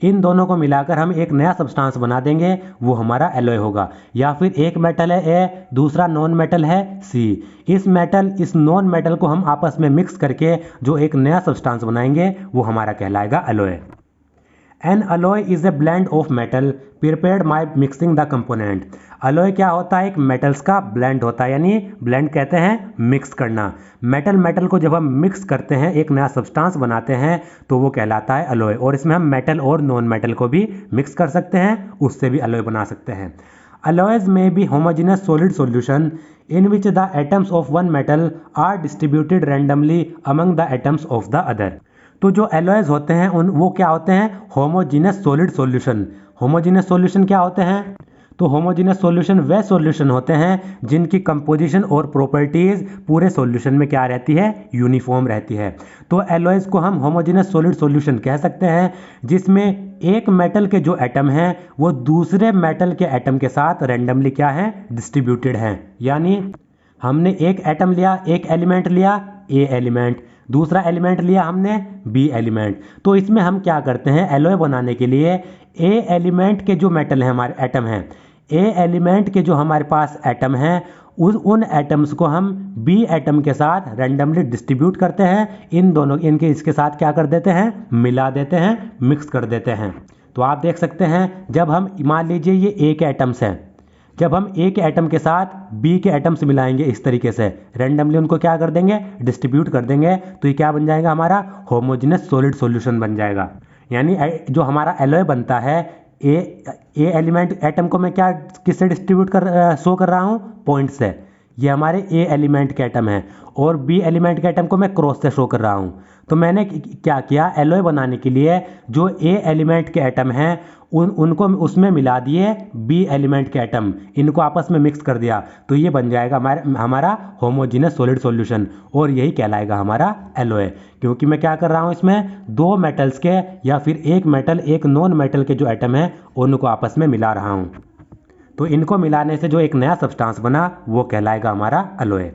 इन दोनों को मिलाकर हम एक नया सब्सटेंस बना देंगे, वो हमारा एलॉय होगा। या फिर एक मेटल है A, दूसरा नॉन मेटल है C, इस नॉन मेटल को हम आपस में मिक्स करके जो एक नया सब्सटेंस बनाएंगे वो हमारा कहलाएगा alloy. N alloy is a blend of metal prepared by mixing the component. Alloy क्या होता है? एक मेटल्स का ब्लेंड होता है, यानी ब्लेंड कहते हैं मिक्स करना। मेटल को जब हम मिक्स करते हैं, एक नया सब्सटेंस बनाते हैं, तो वो कहलाता है अलॉय। और इसमें हम मेटल और नॉन मेटल को भी मिक्स कर सकते हैं, उससे भी अलॉय बना सकते हैं। Alloys may be homogeneous solid solution in which the atoms of one metal are distributed randomly among the atoms of the other। तो जो एलॉयज होते हैं वो क्या होते हैं? Homogeneous solid solution. Homogeneous solution क्या होते हैं? तो होमोजीनस सॉल्यूशन वे सॉल्यूशन होते हैं जिनकी कंपोजिशन और प्रॉपर्टीज पूरे सॉल्यूशन में क्या रहती है? यूनिफॉर्म रहती है। तो एलॉयज को हम होमोजीनस सॉलिड सॉल्यूशन कह सकते हैं जिसमें एक मेटल के जो एटम हैं वो दूसरे मेटल के एटम के साथ रैंडमली क्या है? डिस्ट्रीब्यूटेड हैं। यानी हमने एक एटम लिया, एक एलिमेंट लिया A एलिमेंट, दूसरा एलिमेंट लिया हमने B एलिमेंट। तो इसमें हम क्या करते हैं? एलॉय बनाने के लिए A एलिमेंट के जो मेटल हैं हमारे एटम हैं, A एलिमेंट के जो हमारे पास एटम हैं उन एटम्स को हम B एटम के साथ रैंडमली डिस्ट्रीब्यूट करते हैं। इसके साथ क्या कर देते हैं? मिला देते हैं, मिक्स कर देते हैं। तो आप देख सकते हैं जब हम मान लीजिए ये A के एटम्स हैं, जब हम A के एटम के साथ B के एटम्स मिलाएंगे इस तरीके से रैंडमली उनको क्या कर देंगे? डिस्ट्रीब्यूट कर देंगे, तो ये क्या बन जाएगा? हमारा होमोजेनस सॉलिड सॉल्यूशन बन जाएगा। यानी जो हमारा एलॉय बनता है ए एलिमेंट एटम को मैं क्या किससे डिस्ट्रीब्यूट शो कर रहा हूँ? पॉइंट से। ये हमारे A एलिमेंट के एटम है और B एलिमेंट के एटम को मैं क्रॉस से शो कर रहा हूँ। तो मैंने क्या किया? एलॉय बनाने के लिए जो A एलिमेंट के एटम हैं उनको उसमें मिला दिए B एलिमेंट के एटम, इनको आपस में मिक्स कर दिया, तो ये बन जाएगा हमारा होमोजेनस सॉलिड सॉल्यूशन, और यही कहलाएगा हमारा एलॉय। क्योंकि मैं क्या कर रहा हूँ? इसमें दो मेटल्स के या फिर एक मेटल एक नॉन मेटल के जो एटम है उनको आपस में मिला रहा हूँ। तो इनको मिलाने से जो एक नया सब्सटेंस बना वो कहलाएगा हमारा alloy.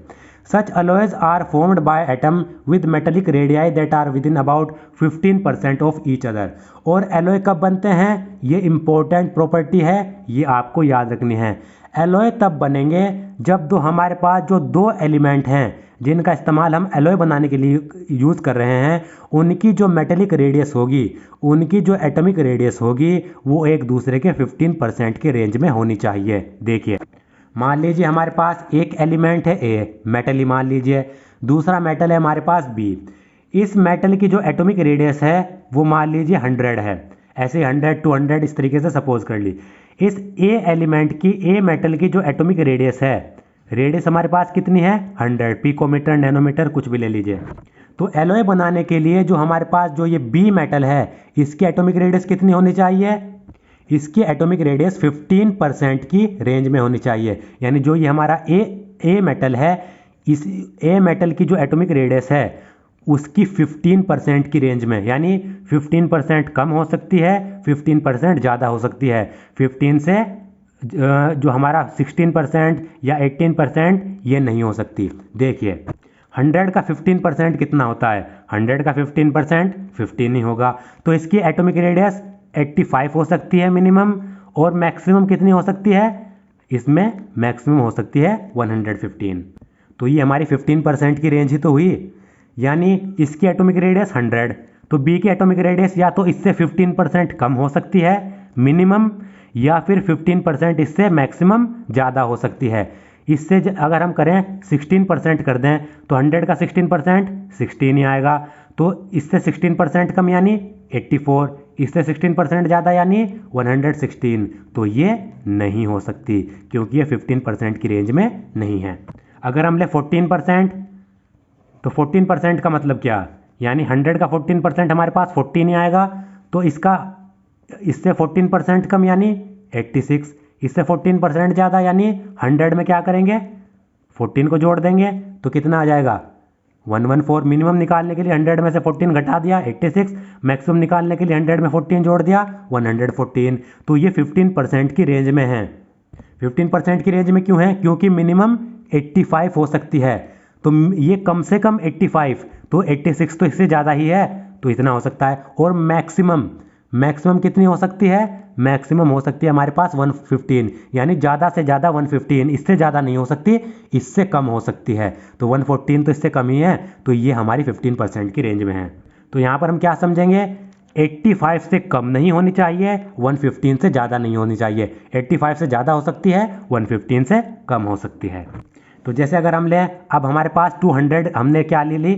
Such alloys are formed by atom with metallic radii that are within about 15% of each other। और एलॉय कब बनते हैं? ये इंपॉर्टेंट प्रॉपर्टी है, ये आपको याद रखनी है। एलॉय तब बनेंगे जब हमारे पास जो दो एलिमेंट हैं जिनका इस्तेमाल हम एलॉय बनाने के लिए यूज़ कर रहे हैं, उनकी जो मेटेलिक रेडियस होगी, उनकी जो एटॉमिक रेडियस होगी, वो एक दूसरे के 15% के रेंज में होनी चाहिए। देखिए मान लीजिए हमारे पास एक एलिमेंट है A, मेटल ही मान लीजिए, दूसरा मेटल है हमारे पास B। इस मेटल की जो एटॉमिक रेडियस है वो मान लीजिए 100 है, ऐसे 100 200 इस तरीके से सपोज कर ली। इस ए एलिमेंट की, ए मेटल की जो एटॉमिक रेडियस है, रेडियस हमारे पास कितनी है 100, पिकोमीटर, नैनोमीटर, कुछ भी ले लीजिए। तो एलॉय बनाने के लिए जो हमारे पास जो ये बी मेटल है, इसकी एटॉमिक रेडियस कितनी होनी चाहिए, इसकी एटॉमिक रेडियस 15% की रेंज में होनी चाहिए। यानी जो ये हमारा ए मेटल है, इस ए मेटल की जो एटॉमिक रेडियस है उसकी 15% की रेंज में, यानी 15% कम हो सकती है, 15% ज़्यादा हो सकती है। 15 से जो हमारा 16% या 18% ये नहीं हो सकती। देखिए 100 का 15% कितना होता है, 100 का 15% 15 ही होगा। तो इसकी एटॉमिक रेडियस 85 हो सकती है मिनिमम, और मैक्सिमम कितनी हो सकती है, इसमें मैक्सिमम हो सकती है 115। तो ये हमारी 15% की रेंज ही तो हुई। यानी इसकी एटॉमिक रेडियस 100, तो बी की एटॉमिक रेडियस या तो इससे 15% कम हो सकती है मिनिमम, या फिर 15% इससे मैक्सिमम ज़्यादा हो सकती है। इससे अगर हम करें 16% कर दें तो 100 का 16% 16 ही आएगा। तो इससे 16% कम यानी 84, इससे 16% ज़्यादा यानी 116। तो ये नहीं हो सकती क्योंकि ये 15% की रेंज में नहीं है। अगर हम ले 14%, तो 14% का मतलब क्या, यानी 100 का 14% हमारे पास 14 ही आएगा। तो इससे 14% कम यानी 86, इससे 14% ज़्यादा यानी 100 में क्या करेंगे 14 को जोड़ देंगे तो कितना आ जाएगा 114। मिनिमम निकालने के लिए 100 में से 14 घटा दिया 86, मैक्सिमम निकालने के लिए 100 में 14 जोड़ दिया 114। तो ये 15% की रेंज में है। 15% की रेंज में क्यों है, क्योंकि मिनिमम 85 हो सकती है, तो ये कम से कम 85, तो 86 तो इससे ज़्यादा ही है, तो इतना हो सकता है। और मैक्सिमम कितनी हो सकती है, मैक्सिमम हो सकती है हमारे पास 115, यानी ज़्यादा से ज़्यादा 115, इससे ज़्यादा नहीं हो सकती, इससे कम हो सकती है। तो 114 तो इससे कम ही है, तो ये हमारी 15% की रेंज में है। तो यहाँ पर हम क्या समझेंगे, 85 से कम नहीं होनी चाहिए, 115 से ज़्यादा नहीं होनी चाहिए। 85 से ज़्यादा हो सकती है, 115 से कम हो सकती है। तो जैसे अगर हम लें, अब हमारे पास 200, हमने क्या ले ली,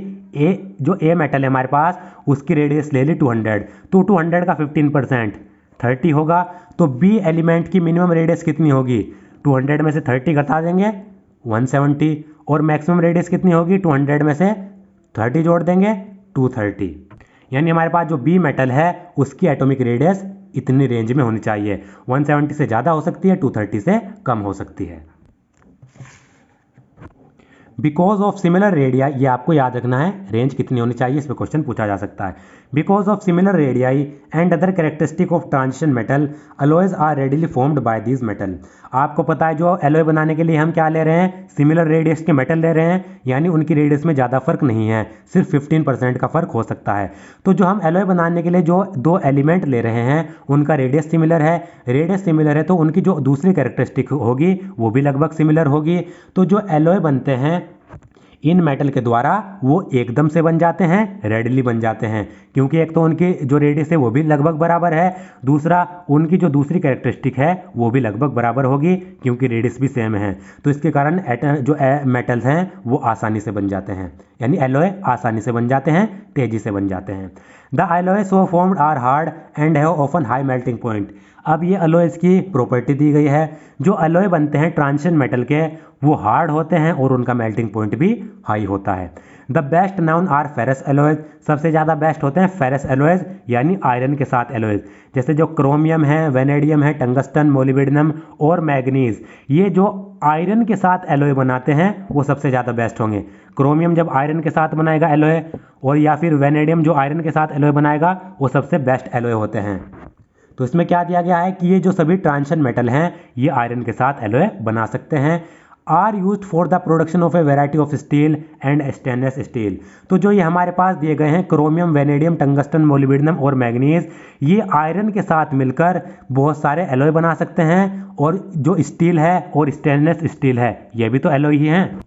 जो ए मेटल है हमारे पास उसकी रेडियस ले ली 200, तो 200 का 15% 30 होगा। तो बी एलिमेंट की मिनिमम रेडियस कितनी होगी, 200 में से 30 घटा देंगे 170, और मैक्सिमम रेडियस कितनी होगी, 200 में से 30 जोड़ देंगे 230। यानी हमारे पास जो बी मेटल है उसकी एटॉमिक रेडियस इतनी रेंज में होनी चाहिए, 170 से ज़्यादा हो सकती है, 230 से कम हो सकती है। बिकॉज ऑफ सिमिलर रेडियाई, ये आपको याद रखना है, रेंज कितनी होनी चाहिए, इस पर क्वेश्चन पूछा जा सकता है। Because of similar radii and other characteristic of transition metal, alloys are readily formed by these metal. आपको पता है जो एलॉय बनाने के लिए हम क्या ले रहे हैं, सिमिलर रेडियस के मेटल ले रहे हैं, यानी उनकी रेडियस में ज़्यादा फर्क नहीं है, सिर्फ 15% का फर्क हो सकता है। तो जो हम एलॉय बनाने के लिए जो दो एलिमेंट ले रहे हैं उनका रेडियस सिमिलर है, तो उनकी जो दूसरी कैरेक्टरिस्टिक होगी वो भी लगभग सिमिलर होगी। तो जो एलॉय बनते हैं इन मेटल के द्वारा वो एकदम से बन जाते हैं, रेडिली बन जाते हैं, क्योंकि एक तो उनकी जो रेडियस है वो भी लगभग बराबर है, दूसरा उनकी जो दूसरी कैरेक्टरिस्टिक है वो भी लगभग बराबर होगी क्योंकि रेडियस भी सेम है। तो इसके कारण जो मेटल्स हैं वो आसानी से बन जाते हैं, यानी एलॉय आसानी से बन जाते हैं, तेजी से बन जाते हैं। The alloy so formed are hard and have often high melting point. अब ये एलॉयज की प्रॉपर्टी दी गई है, जो एलॉय बनते हैं ट्रांजिशन मेटल के वो हार्ड होते हैं और उनका मेल्टिंग पॉइंट भी हाई होता है। The best known are ferrous alloys, सबसे ज़्यादा बेस्ट होते हैं फेरस एलॉयज, यानी आयरन के साथ एलॉयज, जैसे जो क्रोमियम है, वेनेडियम है, टंगस्टन, मोलिब्डेनम और मैग्नीज, ये जो आयरन के साथ एलॉय बनाते हैं वो सबसे ज़्यादा बेस्ट होंगे। क्रोमियम जब आयरन के साथ बनाएगा एलॉय, और या फिर वेनेडियम जो आयरन के साथ एलॉय बनाएगा, वो सबसे बेस्ट एलॉय होते हैं। तो इसमें क्या दिया गया है कि ये जो सभी ट्रांजिशन मेटल हैं ये आयरन के साथ एलॉय बना सकते हैं। Are used for the production of a variety of steel and stainless steel. तो जो ये हमारे पास दिए गए हैं क्रोमियम, वेनेडियम, टंगस्टन, मोलिब्डेनम और मैग्नीज, ये आयरन के साथ मिलकर बहुत सारे एलॉय बना सकते हैं। और जो स्टील है और स्टेनलेस स्टील है ये भी तो एलॉय ही हैं।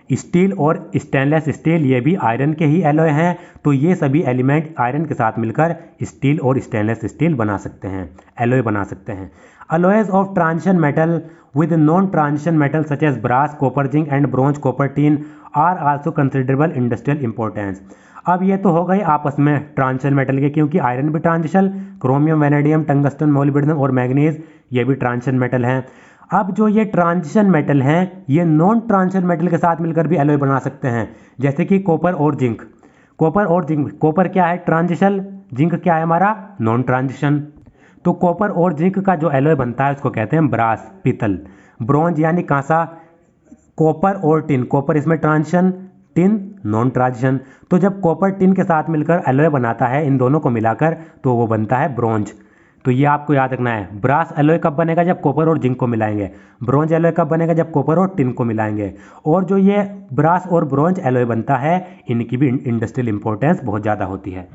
स्टील और स्टेनलेस स्टील ये भी आयरन के ही एलॉय हैं। तो ये सभी एलिमेंट आयरन के साथ मिलकर स्टील और स्टेनलेस स्टील बना सकते हैं, एलॉय बना सकते हैं। alloys of transition metal with non-transition metal such as brass, copper, zinc and bronze, copper, tin are also considerable industrial importance. अब ये तो हो गए आपस में ट्रांजिशन मेटल के, क्योंकि आयरन भी transition, chromium, vanadium, tungsten, molybdenum और मैग्नीज ये भी ट्रांजिशन मेटल हैं। अब जो ये ट्रांजिशन मेटल हैं ये नॉन ट्रांजिशन मेटल के साथ मिलकर भी एलॉय बना सकते हैं, जैसे कि कॉपर और जिंक। कॉपर क्या है? ट्रांजिशन। जिंक क्या है? हमारा नॉन ट्रांजिशन। तो कॉपर और जिंक का जो एलॉय बनता है उसको कहते हैं ब्रास, पीतल। ब्रॉन्ज यानी कांसा। कॉपर और टिन, कॉपर इसमें ट्रांजिशन, टिन नॉन ट्रांजिशन। तो जब कॉपर टिन के साथ मिलकर एलॉय बनाता है, इन दोनों को मिलाकर, तो वो बनता है ब्रॉन्ज। तो ये आपको याद रखना है। ब्रास एलॉय कब बनेगा? जब कॉपर और जिंक को मिलाएंगे। ब्रॉन्ज एलॉय कब बनेगा? जब कॉपर और टिन को मिलाएंगे। और जो ये ब्रास और ब्रॉन्ज एलॉय बनता है, इनकी भी इंडस्ट्रियल इंपॉर्टेंस बहुत ज़्यादा होती है।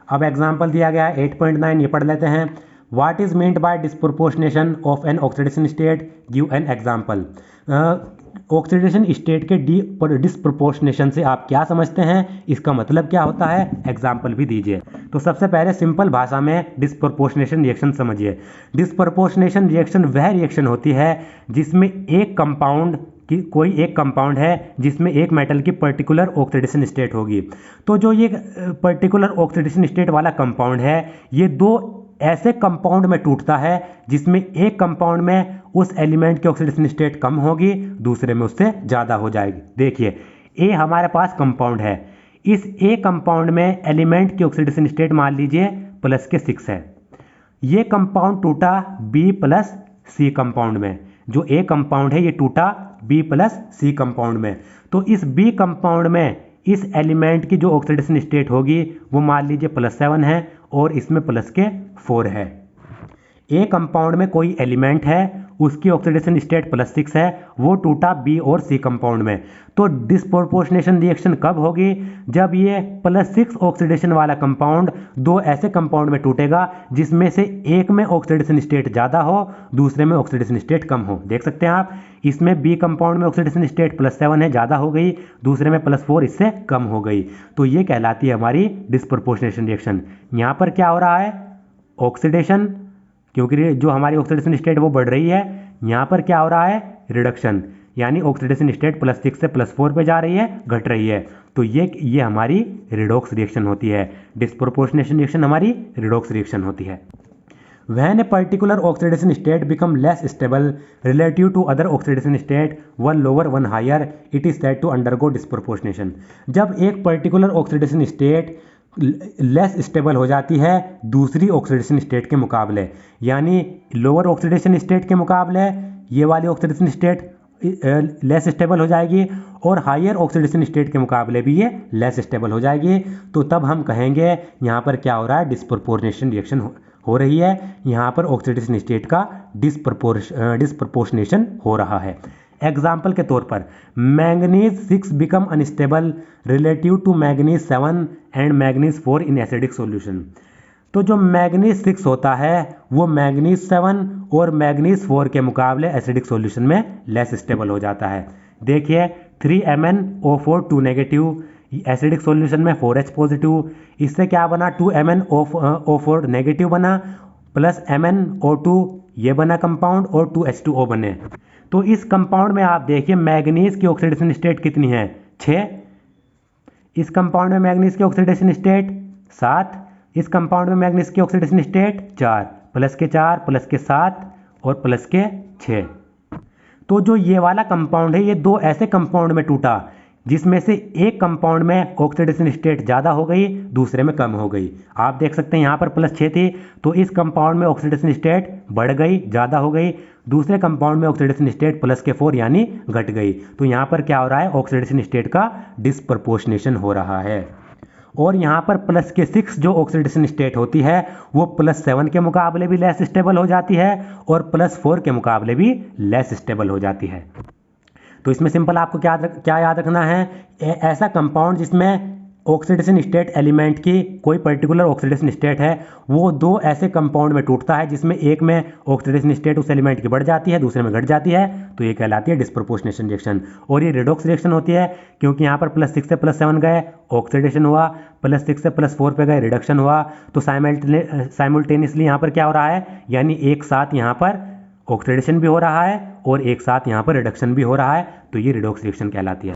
अब एग्जाम्पल दिया गया है 8.9, ये पढ़ लेते हैं। What is meant by disproportionation of an oxidation state? Give an example. Oxidation state के डिस्प्रोपोर्शनेशन से आप क्या समझते हैं, इसका मतलब क्या होता है, एग्जाम्पल भी दीजिए। तो सबसे पहले सिंपल भाषा में डिस्प्रोपोर्शनेशन रिएक्शन समझिए। डिस्प्रोपोर्शनेशन रिएक्शन वह रिएक्शन होती है जिसमें एक कंपाउंड कि कोई एक कंपाउंड है जिसमें एक मेटल की पर्टिकुलर ऑक्सीडेशन स्टेट होगी। तो जो ये पर्टिकुलर ऑक्सीडेशन स्टेट वाला कंपाउंड है, ये दो ऐसे कंपाउंड में टूटता है जिसमें एक कंपाउंड में उस एलिमेंट की ऑक्सीडेशन स्टेट कम होगी, दूसरे में उससे ज़्यादा हो जाएगी। देखिए, ए हमारे पास कंपाउंड है, इस ए कंपाउंड में एलिमेंट की ऑक्सीडेशन स्टेट मान लीजिए +6 है। ये कंपाउंड टूटा B+C कंपाउंड में। जो ए कंपाउंड है ये टूटा B+C कंपाउंड में। तो इस B कंपाउंड में इस एलिमेंट की जो ऑक्सीडेशन स्टेट होगी वो मान लीजिए +7 है और इसमें +4 है। ए कंपाउंड में कोई एलिमेंट है, उसकी ऑक्सीडेशन स्टेट +6 है, वो टूटा बी और सी कंपाउंड में। तो डिस्प्रोपोर्शनेशन रिएक्शन कब होगी? जब ये +6 ऑक्सीडेशन वाला कंपाउंड दो ऐसे कंपाउंड में टूटेगा जिसमें से एक में ऑक्सीडेशन स्टेट ज़्यादा हो, दूसरे में ऑक्सीडेशन स्टेट कम हो। देख सकते हैं आप, इसमें बी कंपाउंड में ऑक्सीडेशन स्टेट +7 है, ज़्यादा हो गई, दूसरे में +4 इससे कम हो गई। तो ये कहलाती है हमारी डिस्प्रोपोर्शनेशन रिएक्शन। यहाँ पर क्या हो रहा है? ऑक्सीडेशन, क्योंकि जो हमारी ऑक्सीडेशन स्टेट वो बढ़ रही है। यहाँ पर क्या हो रहा है? रिडक्शन, यानी ऑक्सीडेशन स्टेट +6 से +4 पे जा रही है, घट रही है। तो ये हमारी रिडॉक्स रिएक्शन होती है। डिस्प्रोपोर्शनेशन रिएक्शन हमारी रिडॉक्स रिएक्शन होती है। When a particular oxidation state become less stable relative to other oxidation state, one lower one higher, it is said to undergo disproportionation. जब एक particular oxidation state less stable हो जाती है दूसरी oxidation state के मुकाबले, यानी लोअर ऑक्सीडेशन स्टेट के मुकाबले ये वाली ऑक्सीडेशन स्टेट लेस स्टेबल हो जाएगी और हायर ऑक्सीडेशन स्टेट के मुकाबले भी ये लेस स्टेबल हो जाएगी। तो तब हम कहेंगे यहाँ पर क्या हो रहा है? डिस्प्रोपोर्शनेशन रिएक्शन हो रही है। यहाँ पर ऑक्सीडेशन स्टेट का डिस्प्रोपोर्शनेशन हो रहा है। एग्जाम्पल के तौर पर manganese 6 become unstable relative to manganese 7 and manganese 4 in acidic solution. तो जो मैंगनीज 6 होता है वो मैंगनीज 7 और मैंगनीज 4 के मुकाबले एसिडिक सॉल्यूशन में लेस स्टेबल हो जाता है। देखिए 3MnO4 2 नेगेटिव, एसिडिक सॉल्यूशन में 4H पॉजिटिव, इससे क्या बना? 2MnO4 नेगेटिव बना, प्लस MnO2 ये बना कंपाउंड और 2H2O बने। तो इस कंपाउंड में आप देखिए मैग्नीज की ऑक्सीडेशन स्टेट कितनी है? 6। इस कंपाउंड में मैग्नीज की ऑक्सीडेशन स्टेट 7, इस कंपाउंड में मैग्नीज की ऑक्सीडेशन स्टेट 4, +4 +7 और +6। तो जो ये वाला कंपाउंड है ये दो ऐसे कंपाउंड में टूटा जिसमें से एक कंपाउंड में ऑक्सीडेशन स्टेट ज़्यादा हो गई, दूसरे में कम हो गई। आप देख सकते हैं यहाँ पर +6 थी तो इस कंपाउंड में ऑक्सीडेशन स्टेट बढ़ गई, ज़्यादा हो गई, दूसरे कंपाउंड में ऑक्सीडेशन स्टेट +4 यानी घट गई। तो यहाँ पर क्या हो रहा है? ऑक्सीडेशन स्टेट का डिस्प्रोपोर्शनेशन हो रहा है। और यहाँ पर +6 जो ऑक्सीडेशन स्टेट होती है वो +7 के मुकाबले भी लेस स्टेबल हो जाती है और +4 के मुकाबले भी लेस स्टेबल हो जाती है। तो इसमें सिंपल आपको क्या याद रखना है? ऐसा कंपाउंड जिसमें ऑक्सीडेशन स्टेट एलिमेंट की कोई पर्टिकुलर ऑक्सीडेशन स्टेट है वो दो ऐसे कंपाउंड में टूटता है जिसमें एक में ऑक्सीडेशन स्टेट उस एलिमेंट की बढ़ जाती है, दूसरे में घट जाती है, तो ये कहलाती है डिस्प्रोपोर्शनेशन रिएक्शन। और ये रिडॉक्स रिएक्शन होती है क्योंकि यहाँ पर +6 से +7 गए ऑक्सीडेशन हुआ, +6 से +4 पे गए रिडक्शन हुआ। तो साइमल्टेनियसली यहाँ पर क्या हो रहा है? यानी एक साथ यहाँ पर ऑक्सीडेशन भी हो रहा है और एक साथ यहाँ पर रिडक्शन भी हो रहा है, तो ये रिडॉक्स रिएक्शन कहलाती है।